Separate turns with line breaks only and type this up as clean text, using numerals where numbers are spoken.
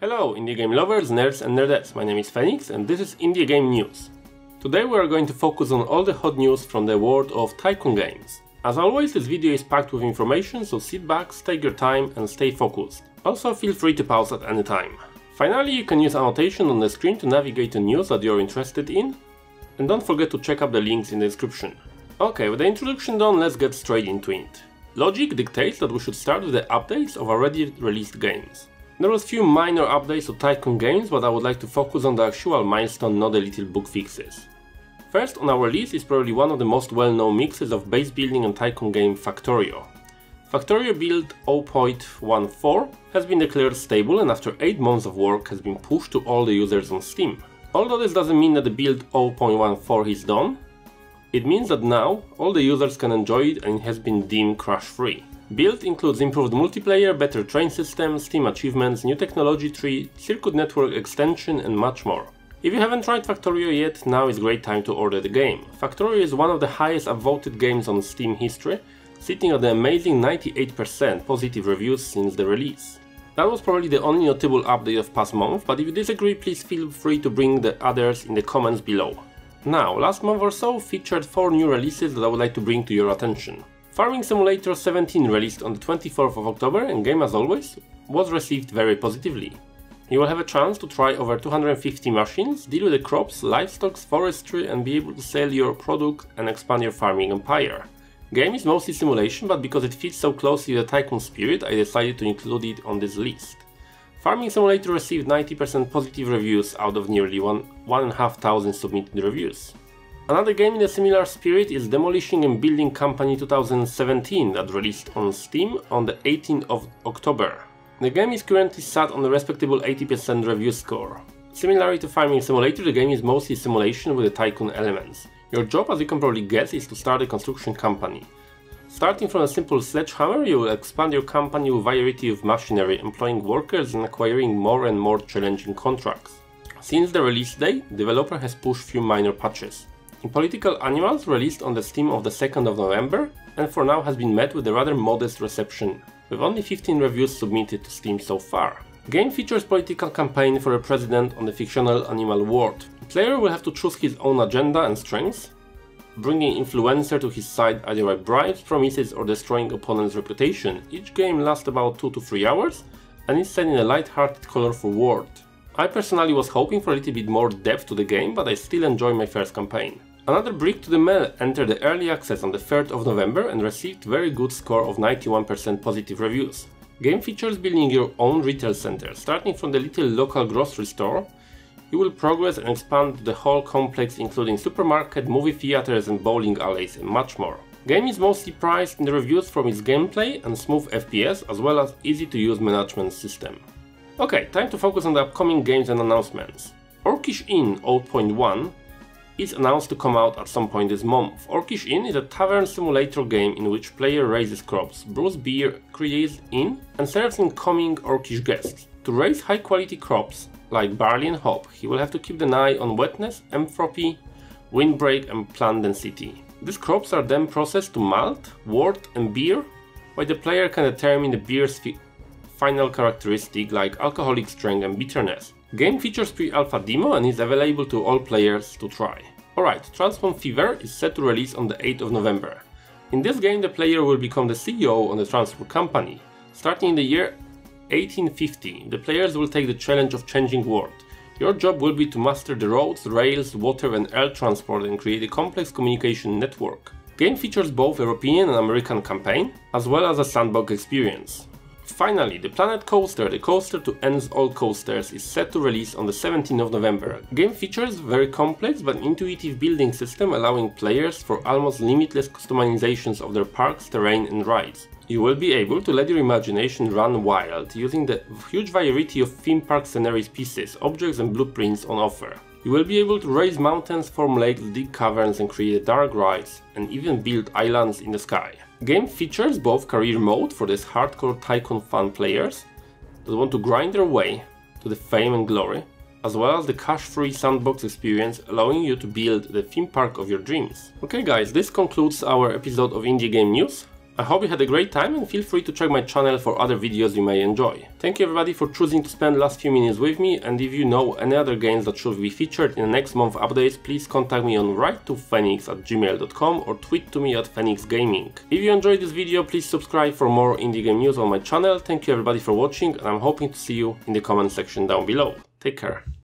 Hello indie game lovers, nerds and nerdettes, my name is Feniks and this is Indie Game News. Today we are going to focus on all the hot news from the world of Tycoon games. As always, this video is packed with information, so sit back, take your time and stay focused. Also feel free to pause at any time. Finally, you can use annotation on the screen to navigate to news that you are interested in, and don't forget to check out the links in the description. Okay, with the introduction done, let's get straight into it. Logic dictates that we should start with the updates of already released games. There was few minor updates to Tycoon games, but I would like to focus on the actual milestone, not the little bug fixes. First on our list is probably one of the most well-known mixes of base building and Tycoon game Factorio. Factorio build 0.14 has been declared stable and after 8 months of work has been pushed to all the users on Steam. Although this doesn't mean that the build 0.14 is done, it means that now all the users can enjoy it and it has been deemed crash-free. Build includes improved multiplayer, better train systems, Steam achievements, new technology tree, circuit network extension and much more. If you haven't tried Factorio yet, now is a great time to order the game. Factorio is one of the highest upvoted games on Steam history, sitting at the amazing 98% positive reviews since the release. That was probably the only notable update of past month, but if you disagree, please feel free to bring the others in the comments below. Now, last month or so featured 4 new releases that I would like to bring to your attention. Farming Simulator 17 released on the 24th of October and game as always was received very positively. You will have a chance to try over 250 machines, deal with the crops, livestock, forestry and be able to sell your product and expand your farming empire. Game is mostly simulation, but because it fits so closely with the Tycoon spirit, I decided to include it on this list. Farming Simulator received 90% positive reviews out of nearly 1,500 submitted reviews. Another game in a similar spirit is Demolishing and Building Company 2017 that released on Steam on the 18th of October. The game is currently sat on a respectable 80% review score. Similarly to Farming Simulator, the game is mostly simulation with the Tycoon elements. Your job, as you can probably guess, is to start a construction company. Starting from a simple sledgehammer, you will expand your company with a variety of machinery, employing workers and acquiring more and more challenging contracts. Since the release date, the developer has pushed few minor patches. In Political Animals, released on the Steam of the 2nd of November, and for now has been met with a rather modest reception, with only 15 reviews submitted to Steam so far. The game features political campaign for a president on the fictional animal world. The player will have to choose his own agenda and strengths, bringing influencer to his side either by bribes, promises or destroying opponent's reputation. Each game lasts about 2 to 3 hours and is set in a light-hearted, colorful world. I personally was hoping for a little bit more depth to the game, but I still enjoy my first campaign. Another Brick to the Mail entered the early access on the 3rd of November and received very good score of 91% positive reviews. Game features building your own retail center. Starting from the little local grocery store, you will progress and expand the whole complex, including supermarket, movie theaters and bowling alleys and much more. Game is mostly prized in the reviews from its gameplay and smooth FPS, as well as easy to use management system. Okay, time to focus on the upcoming games and announcements. Orkish Inn 0.1 is announced to come out at some point this month. Orkish Inn is a tavern simulator game in which player raises crops, brews beer, creates inn and serves incoming Orkish guests. To raise high quality crops like barley and hop, he will have to keep an eye on wetness, entropy, windbreak and plant density. These crops are then processed to malt, wort and beer, while the player can determine the beer's final characteristic like alcoholic strength and bitterness. Game features pre-alpha demo and is available to all players to try. Alright, Transform Fever is set to release on the 8th of November. In this game the player will become the CEO on the transport company. Starting in the year 1850, the players will take the challenge of changing world. Your job will be to master the roads, rails, water and air transport and create a complex communication network. Game features both European and American campaign, as well as a sandbox experience. Finally, the Planet Coaster, the coaster to end all coasters, is set to release on the 17th of November. Game features very complex but intuitive building system allowing players for almost limitless customizations of their parks, terrain and rides. You will be able to let your imagination run wild using the huge variety of theme park sceneries pieces, objects and blueprints on offer. You will be able to raise mountains, form lakes, dig caverns and create dark rides, and even build islands in the sky. Game features both career mode for these hardcore Tycoon fan players that want to grind their way to the fame and glory, as well as the cash-free sandbox experience allowing you to build the theme park of your dreams. Okay guys, this concludes our episode of Indie Game News. I hope you had a great time and feel free to check my channel for other videos you may enjoy. Thank you everybody for choosing to spend the last few minutes with me, and if you know any other games that should be featured in the next month updates, please contact me on writetofeniks@gmail.com or tweet to me at Feniks Gaming. If you enjoyed this video, please subscribe for more indie game news on my channel. Thank you everybody for watching, and I'm hoping to see you in the comment section down below. Take care.